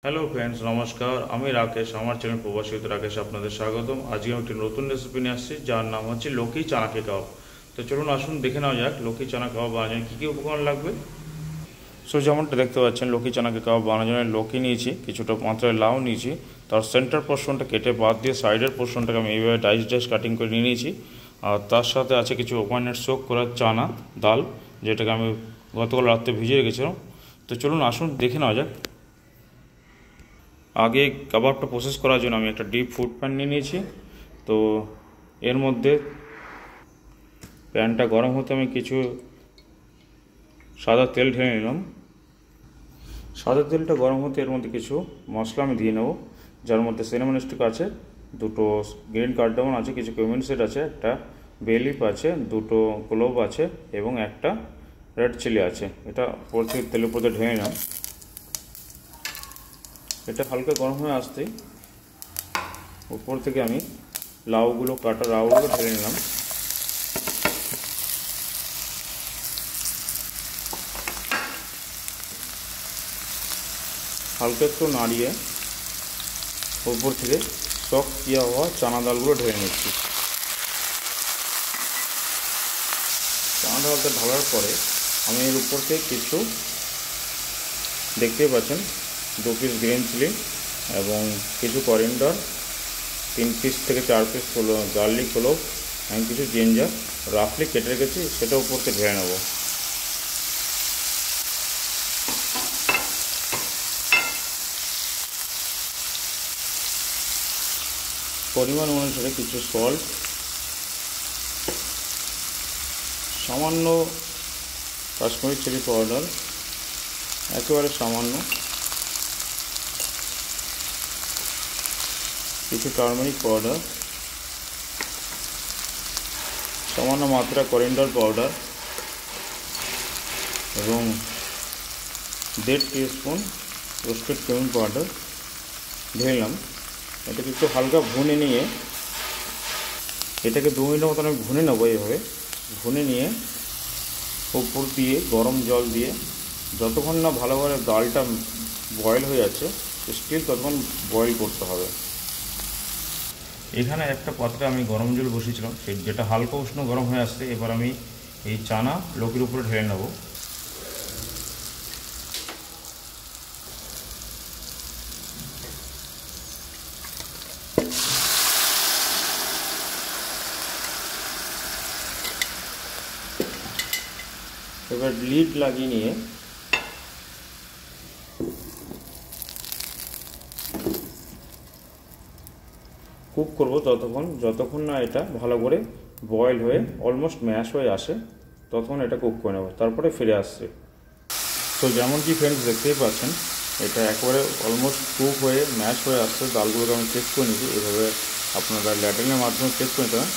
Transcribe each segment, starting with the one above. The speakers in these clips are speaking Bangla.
হ্যালো ফ্রেন্ডস, নমস্কার। আমি রাকেশ, আমার চ্যানেল প্রবাসী রাকেশ আপনাদের স্বাগতম। আজকে আমি একটি নতুন রেসিপি নিয়ে আসছি, যার নাম হচ্ছে লৌকি চানাকি কাবাব। তো চলুন আসুন দেখে নেওয়া যাক লৌকি চানা কাবাব বানানোর কী কী উপকরণ লাগবে। যেমনটা দেখতে পাচ্ছেন, লৌকি চানাকি কাবাব বানানোর জন্য লৌকি নিয়েছি, কিছুটা মাত্রায় লাউ নিয়েছি, তার সেন্টার পোর্শনটা কেটে বাদ দিয়ে সাইডের পোর্শনটাকে আমি এইভাবে ডাইস ডাইস কাটিং করে নিয়ে নিয়েছি। আর তার সাথে আছে কিছু ওভারনাইট সোক করা চানা ডাল, যেটাকে আমি গতকাল রাত্রে ভিজিয়ে রেখেছিলাম। তো চলুন আসুন দেখে নেওয়া যাক। আগে কাবাবটা প্রসেস করার জন্য আমি একটা ডিপ ফুড প্যান নিয়ে নিয়েছি। তো এর মধ্যে প্যানটা গরম হতে আমি কিছু সাদা তেল ঢেলে নিলাম। সাদা তেলটা গরম হতে এর মধ্যে কিছু মশলা আমি দিয়ে নেব, যার মধ্যে সিনামন স্টিক আছে, দুটো গ্রিন কার্ডামন আছে, কিছু কিউমিন সিড আছে, একটা বে লিফ আছে, দুটো ক্লোভ আছে এবং একটা রেড চিলি আছে। এটা পরে তেলের উপর ঢেলে নিলাম। এটা হালকা গরম হয়ে আসতেই উপর থেকে আমি লাউগুলো কাটা লাউগুলো ঢেলে নিলাম। হালকা একটু নাড়িয়ে উপর থেকে সফট কিয়া হওয়া চানা ডালগুলো ঢেলে নিচ্ছি। চানা ডালটা ঢালার পরে আমি এর উপর থেকে কিছু, দেখতেই পাচ্ছেন, 2 পিস গ্রিন চিলি এবং কিছু করিয়েন্ডার, 3 পিস থেকে 4 পিস হলো গার্লিক হলো, আমি কিছু জিঞ্জার রাফলি কেটে রেখেছি, সেটা উপর থেকে ঢেলে নেব। পরিমাণ অনুসারে কিছু সল্ট, সামান্য কাশ্মীরি চিলি পাউডার, একেবারে সামান্য, কিছু টারমেরিক পাউডার, সামান্য মাত্রা করিয়েন্ডার পাউডার এবং 1.5 টিস্পুন রোস্টেড কিউমিন পাউডার ঢেললাম। এটাকে একটু হালকা ভুনে নিয়ে, এটাকে 2 মিনিটের মতন আমি ভুনে নেবো। এইভাবে ভুনে নিয়ে উপর দিয়ে গরম জল দিয়ে যতক্ষণ না ভালোভাবে ডালটা বয়েল হয়ে যাচ্ছে, স্টিল ততক্ষণ বয়েল করতে হবে। এখানে একটা পাত্রে আমি গরম জল বসিয়েছিলাম, যেটা হালকা উষ্ণ গরম হয়ে আসছে। এবার আমি এই চানা লৌকির উপরে ঢেলে নেব। এবার লিড লাগিয়ে নিয়ে কুক করব যতক্ষণ না এটা ভালো করে বয়েল হয়ে অলমোস্ট ম্যাশ হয়ে আসে, ততক্ষণ এটা কুক করে নেব, তারপরে ফিরে আসছে। তো যেমন কি ফ্রেন্ডস দেখতেই পাচ্ছেন, এটা একবারে অলমোস্ট কুক হয়ে ম্যাশ হয়ে আসছে। ডালগুলোকে আমি চেক করে নিয়েছি, এভাবে আপনারা ল্যাডিংয়ের মাধ্যমে চেক করে নিতে হবে।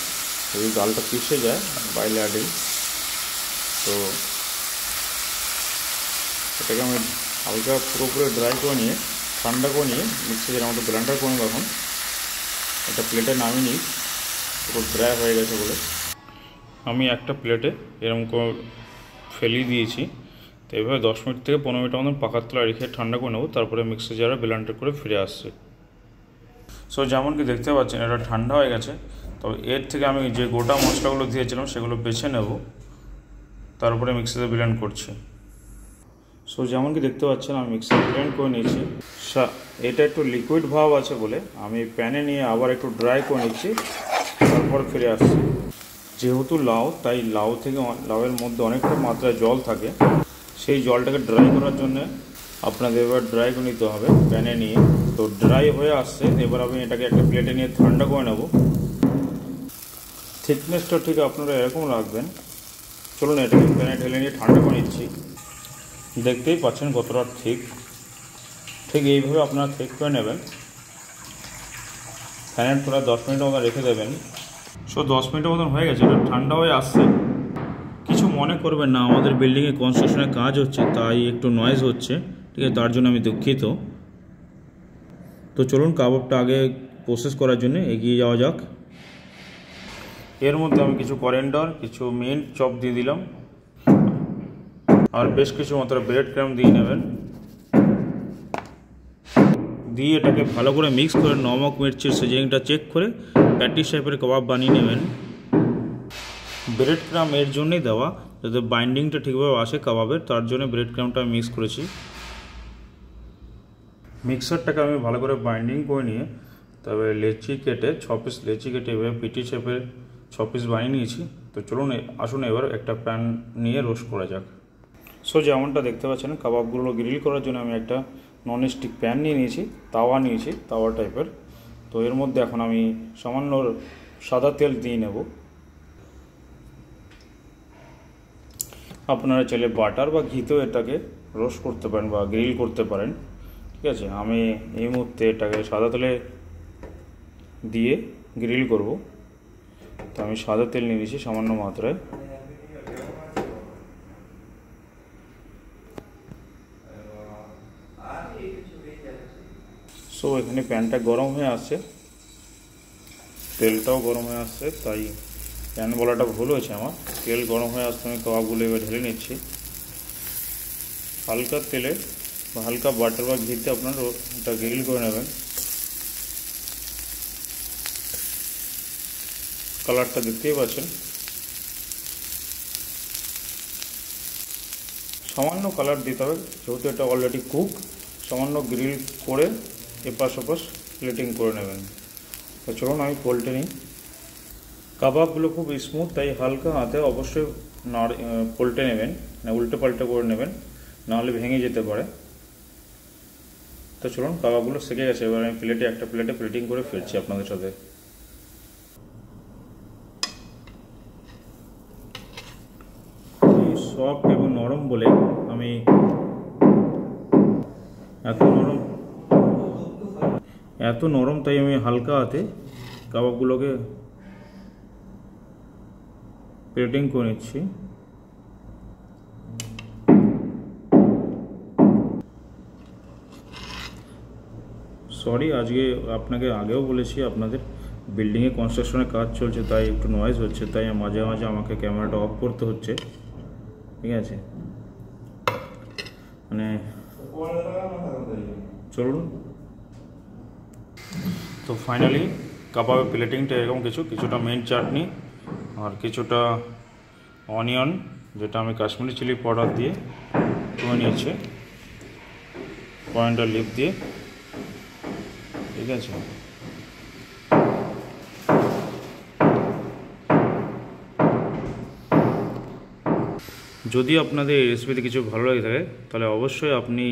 যদি ডালটা পিষে যায় বাই ল্যাডিং, তো এটাকে আমি হালকা পুরোপুরি ড্রাই করে নিয়ে, ঠান্ডা করে নিয়ে মিক্সির মতো ব্লেন্ডার করে নেব। এখন এটা প্লেটে নামিয়ে নিই, পুরো ড্রাই হয়ে গেছে বলে। আমি একটা প্লেটে এরকম করে ফেলিয়ে দিয়েছি। তো এইভাবে 10 মিনিট থেকে 15 মিনিট মতন পাখার তলায় রেখে ঠান্ডা করে নেব, তারপরে মিক্সি জারে ব্লেন্ডার করে ফিরে আসছে। যেমন কি দেখতে পাচ্ছেন, এটা ঠান্ডা হয়ে গেছে। তবে এর থেকে আমি যে গোটা মশলাগুলো দিয়েছিলাম সেগুলো বেছে নেব, তারপরে মিক্সিতে ব্লেন্ড করছি। যেমন কি দেখতে পাচ্ছেন, আমি মিক্সিতে ব্লেন্ড করে নিয়েছি। এটা একটু লিকুইড ভাব আছে বলে আমি প্যানে নিয়ে আবার একটু ড্রাই করে নিচ্ছি, তারপর ফিরে আসছি। যেহেতু লাউ, তাই লাউয়ের মধ্যে অনেকটা মাত্রায় জল থাকে। সেই জলটাকে ড্রাই করার জন্য আপনাদের এবার ড্রাই করে নিতে হবে প্যানে নিয়ে। তো ড্রাই হয়ে আসছে, এবার আমি এটাকে একটা প্লেটে নিয়ে ঠান্ডা করে নেব। থিকনেসটা ঠিক আপনারা এরকম রাখবেন। চলুন এটাকে প্যানে ঢেলে নিয়ে ঠান্ডা করে নিচ্ছি। দেখতেই পাচ্ছেন কতটা ঠিক এইভাবে আপনারা ঠিক করে নেবেন। ফ্যানের তলায় 10 মিনিটের মতো রেখে দেবেন। 10 মিনিটের মতন হয়ে গেছে, এটা ঠান্ডা হয়ে আসছে। কিছু মনে করবেন না, আমাদের বিল্ডিংয়ে কনস্ট্রাকশনের কাজ হচ্ছে, তাই একটু নয়েজ হচ্ছে, ঠিক আছে, তার জন্য আমি দুঃখিত। তো চলুন কাবাবটা আগে প্রসেস করার জন্য এগিয়ে যাওয়া যাক। এর মধ্যে আমি কিছু করিয়েন্ডার, কিছু মিন্ট চপ দিয়ে দিলাম, আর বেশ কিছু মাত্রা ব্রেড ক্রাম্ব দিয়ে নেবেন। দিয়ে এটাকে ভালো করে মিক্স করে নমক মির্চির সিজনিংটা চেক করে প্যাটিস টাইপের কাবাব বানিয়ে নেবেন। ব্রেড ক্রাম এর জন্যই দেওয়া, যাতে বাইন্ডিংটা ঠিকভাবে আসে কাবাবের, তার জন্য ব্রেড ক্রামটা আমি মিক্স করেছি। মিক্সারটাকে আমি ভালো করে বাইন্ডিং করে নিয়ে তবে লেচি কেটে 6 পিস লেচি কেটে এভাবে পিটি শেপের 6 পিস বানিয়ে নিয়েছি। তো চলুন আসুন এবার একটা প্যান নিয়ে রোস্ট করা যাক। সো যেমনটা দেখতে পাচ্ছেন কাবাবগুলো গ্রিল করার জন্য আমি একটা নন স্টিক প্যান নিয়ে নিয়েছি, তাওয়া নিয়েছি, তাওয়া টাইপের। তো এর মধ্যে এখন আমি সামান্য সাদা তেল দিয়ে নেব। আপনারা চাইলে বাটার বা ঘিতেও এটাকে রোস্ট করতে পারেন বা গ্রিল করতে পারেন, ঠিক আছে। আমি এই মুহূর্তে এটাকে সাদা তেলে দিয়ে গ্রিল করব। তো আমি সাদা তেল নিয়ে নিয়েছি সামান্য মাত্রায়। সো এখানে প্যানটা গরম হয়ে আসছে, তেলটাও গরম হয়ে আসছে, তাই প্যান বলাটা ভুল হয়েছে আমার। তেল গরম হয়ে আসতে আমি কাবাবগুলো এবার ঢেলে নিচ্ছি। হালকা তেলে বা হালকা বাটার বা ঘিতে আপনারা এটা গ্রিল করে নেবেন। কালারটা দেখতেই পাচ্ছেন, সামান্য কালার দিতে হবে যেহেতু এটা অলরেডি কুক। সামান্য গ্রিল করে এপাশ ওপাশ প্লেটিং করে নেবেন। তো চলুন আমি পোল্টে নিই। কাবাবগুলো খুব স্মুথ, তাই হালকা হাতে অবশ্যই পোল্টে নেবেন, না উল্টে পাল্টে করে নেবেন, নাহলে ভেঙে যেতে পারে। তো চলুন কাবাবগুলো সেকে গেছে, এবার আমি একটা প্লেটে প্লেটিং করে ফিরছি আপনাদের সাথে। সফট এবং নরম বলে আমি এত নরম তাই আমি হালকা হাতে কাবাবগুলোকে প্লেটিং করে নিচ্ছি। সরি, আজকে আপনাকে আগেও বলেছি আপনাদের বিল্ডিংয়ে কনস্ট্রাকশনের কাজ চলছে, তাই একটু নয়েজ হচ্ছে, তাই মাঝে মাঝে আমাকে ক্যামেরাটা অফ করতে হচ্ছে, ঠিক আছে। মানে চলুন। তো ফাইনালি কাবাবের প্লেটিংটা এরকম কিছুটা মেন চাটনি আর কিছুটা অনিয়ন, যেটা আমি কাশ্মীরি চিলি পাউডার দিয়ে করে নিয়েছি, পয়েন্টার লিপ দিয়ে, ঠিক আছে। যদি আপনাদের এই রেসিপিতে কিছু ভালো লাগে থাকে তাহলে অবশ্যই আপনি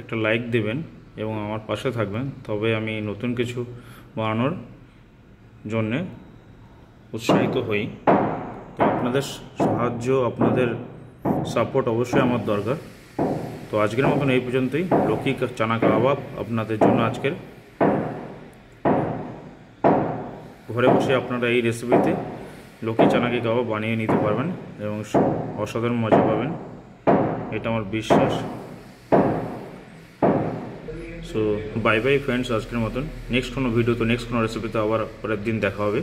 একটা লাইক দেবেন এবং আমার পাশে থাকবেন, তবে আমি নতুন কিছু বানানোর জন্যে উৎসাহিত হই। তো আপনাদের সাহায্য, আপনাদের সাপোর্ট অবশ্যই আমার দরকার। তো আজকের মতন এই পর্যন্তই। লক্ষ্মী চানা কাবাব আপনাদের জন্য আজকের। ঘরে বসে আপনারা এই রেসিপিতে লক্ষ্মী চানাকি কাবাব বানিয়ে নিতে পারবেন এবং অসাধারণ মজা পাবেন, এটা আমার বিশ্বাস। সো বাই বাই ফ্রেন্ডস, আজকের মতন। নেক্সট কোনো ভিডিও, তো নেক্সট কোনো রেসিপিতে আবার পরের দিন দেখা হবে।